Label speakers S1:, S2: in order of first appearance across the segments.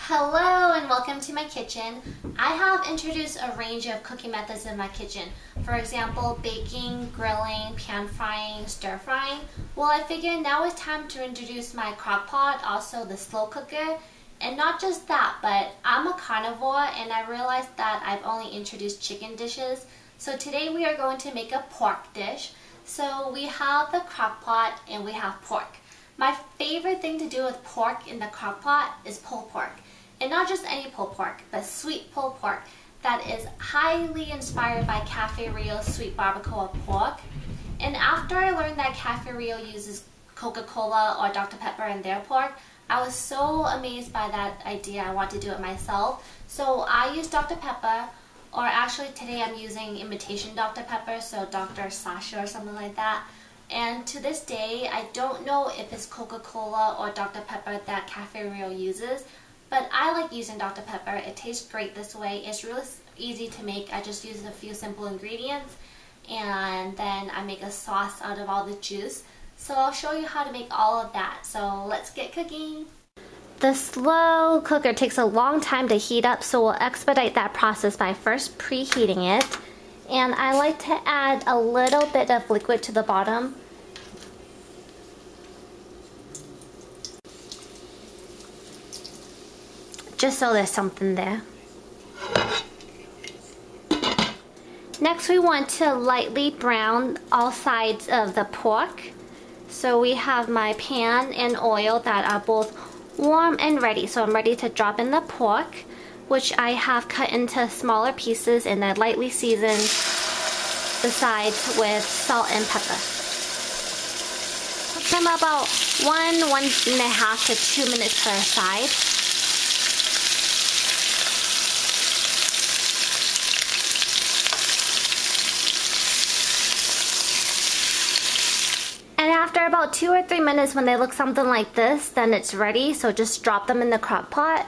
S1: Hello and welcome to my kitchen. I have introduced a range of cooking methods in my kitchen. For example, baking, grilling, pan frying, stir frying. Well, I figured now is time to introduce my crock pot, also the slow cooker. And not just that, but I'm a carnivore and I realized that I've only introduced chicken dishes. So today we are going to make a pork dish. So we have the crock pot and we have pork. My favorite thing to do with pork in the crock pot is pulled pork. And not just any pulled pork, but sweet pulled pork that is highly inspired by Cafe Rio's sweet barbacoa pork. And after I learned that Cafe Rio uses Coca-Cola or Dr. Pepper in their pork, I was so amazed by that idea. I want to do it myself. So I use Dr. Pepper, or actually today I'm using imitation Dr. Pepper, so Dr. Sasha or something like that. And to this day, I don't know if it's Coca-Cola or Dr. Pepper that Cafe Rio uses, but I like using Dr. Pepper. It tastes great this way. It's really easy to make. I just use a few simple ingredients and then I make a sauce out of all the juice. So I'll show you how to make all of that. So let's get cooking. The slow cooker takes a long time to heat up, so we'll expedite that process by first preheating it. And I like to add a little bit of liquid to the bottom. Just so there's something there. Next we want to lightly brown all sides of the pork. So we have my pan and oil that are both warm and ready. So I'm ready to drop in the pork, which I have cut into smaller pieces, and I lightly season the sides with salt and pepper. Cook them about 1.5 to 2 minutes per side. And after about 2 or 3 minutes, when they look something like this, then it's ready. So just drop them in the crock pot.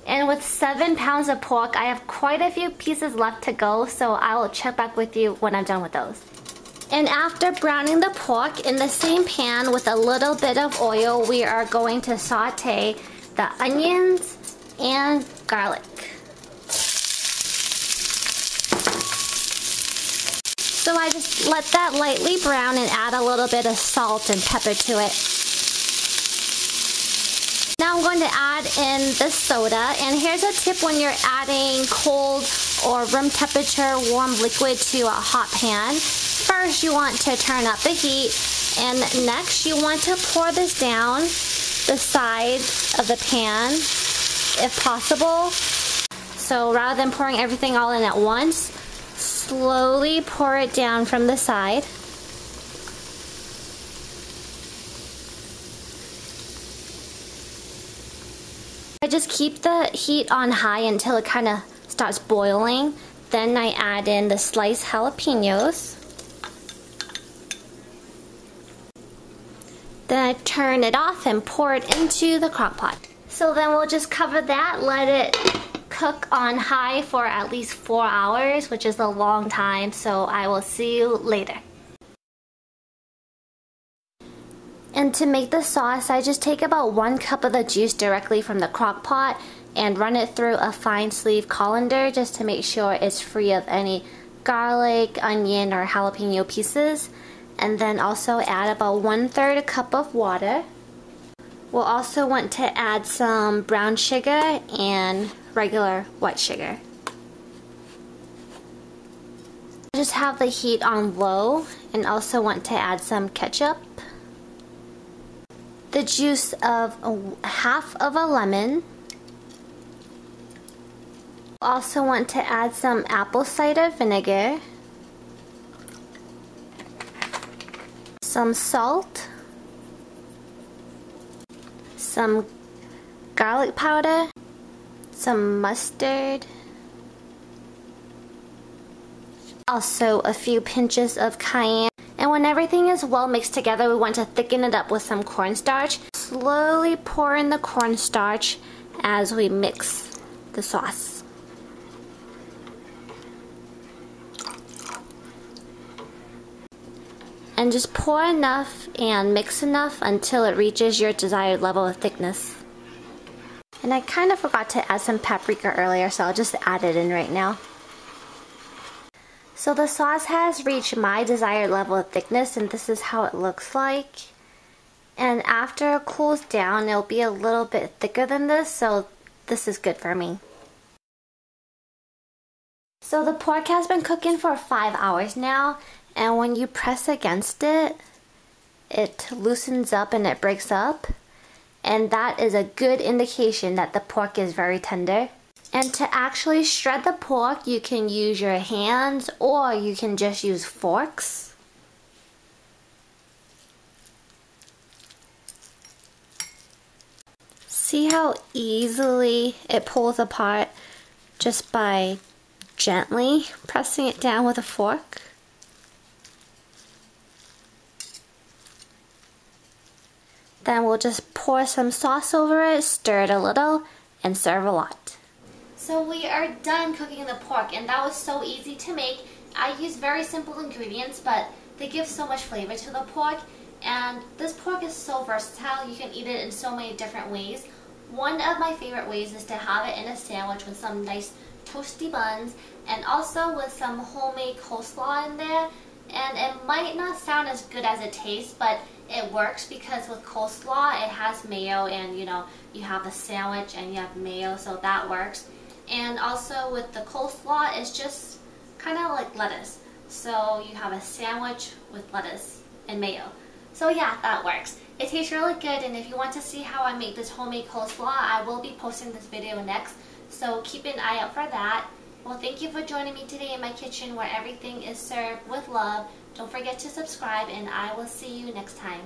S1: And with 7 pounds of pork, I have quite a few pieces left to go, so I will check back with you when I'm done with those. And after browning the pork in the same pan with a little bit of oil, we are going to saute the onions and garlic. So I just let that lightly brown and add a little bit of salt and pepper to it. Now I'm going to add in the soda, and here's a tip when you're adding cold or room temperature warm liquid to a hot pan. First you want to turn up the heat, and next you want to pour this down the side of the pan if possible. So rather than pouring everything all in at once, slowly pour it down from the side. I just keep the heat on high until it kind of starts boiling. Then I add in the sliced jalapenos. Then I turn it off and pour it into the crock pot. So then we'll just cover that, let it cook on high for at least 4 hours, which is a long time, so I will see you later. And to make the sauce, I just take about 1 cup of the juice directly from the crock pot and run it through a fine sleeve colander just to make sure it's free of any garlic, onion, or jalapeno pieces. And then also add about 1/3 cup of water. We'll also want to add some brown sugar and regular white sugar. Just have the heat on low, and also want to add some ketchup. The juice of half of a lemon. Also want to add some apple cider vinegar, some salt, some garlic powder, some mustard, also a few pinches of cayenne. And when everything is well mixed together, we want to thicken it up with some cornstarch. Slowly pour in the cornstarch as we mix the sauce. And just pour enough and mix enough until it reaches your desired level of thickness. And I kind of forgot to add some paprika earlier, so I'll just add it in right now. So the sauce has reached my desired level of thickness, and this is how it looks like. And after it cools down, it'll be a little bit thicker than this, so this is good for me. So the pork has been cooking for 5 hours now, and when you press against it, it loosens up and it breaks up. And that is a good indication that the pork is very tender. And to actually shred the pork, you can use your hands or you can just use forks. See how easily it pulls apart just by gently pressing it down with a fork? Then we'll just pour some sauce over it, stir it a little, and serve a lot. So we are done cooking the pork, and that was so easy to make. I use very simple ingredients, but they give so much flavor to the pork. And this pork is so versatile. You can eat it in so many different ways. One of my favorite ways is to have it in a sandwich with some nice toasty buns, and also with some homemade coleslaw in there. And it might not sound as good as it tastes, but it works because with coleslaw it has mayo, and you know, you have the sandwich and you have mayo, so that works. And also with the coleslaw, it's just kind of like lettuce. So you have a sandwich with lettuce and mayo. So yeah, that works. It tastes really good, and if you want to see how I make this homemade coleslaw, I will be posting this video next. So keep an eye out for that. Well, thank you for joining me today in my kitchen where everything is served with love. Don't forget to subscribe, and I will see you next time.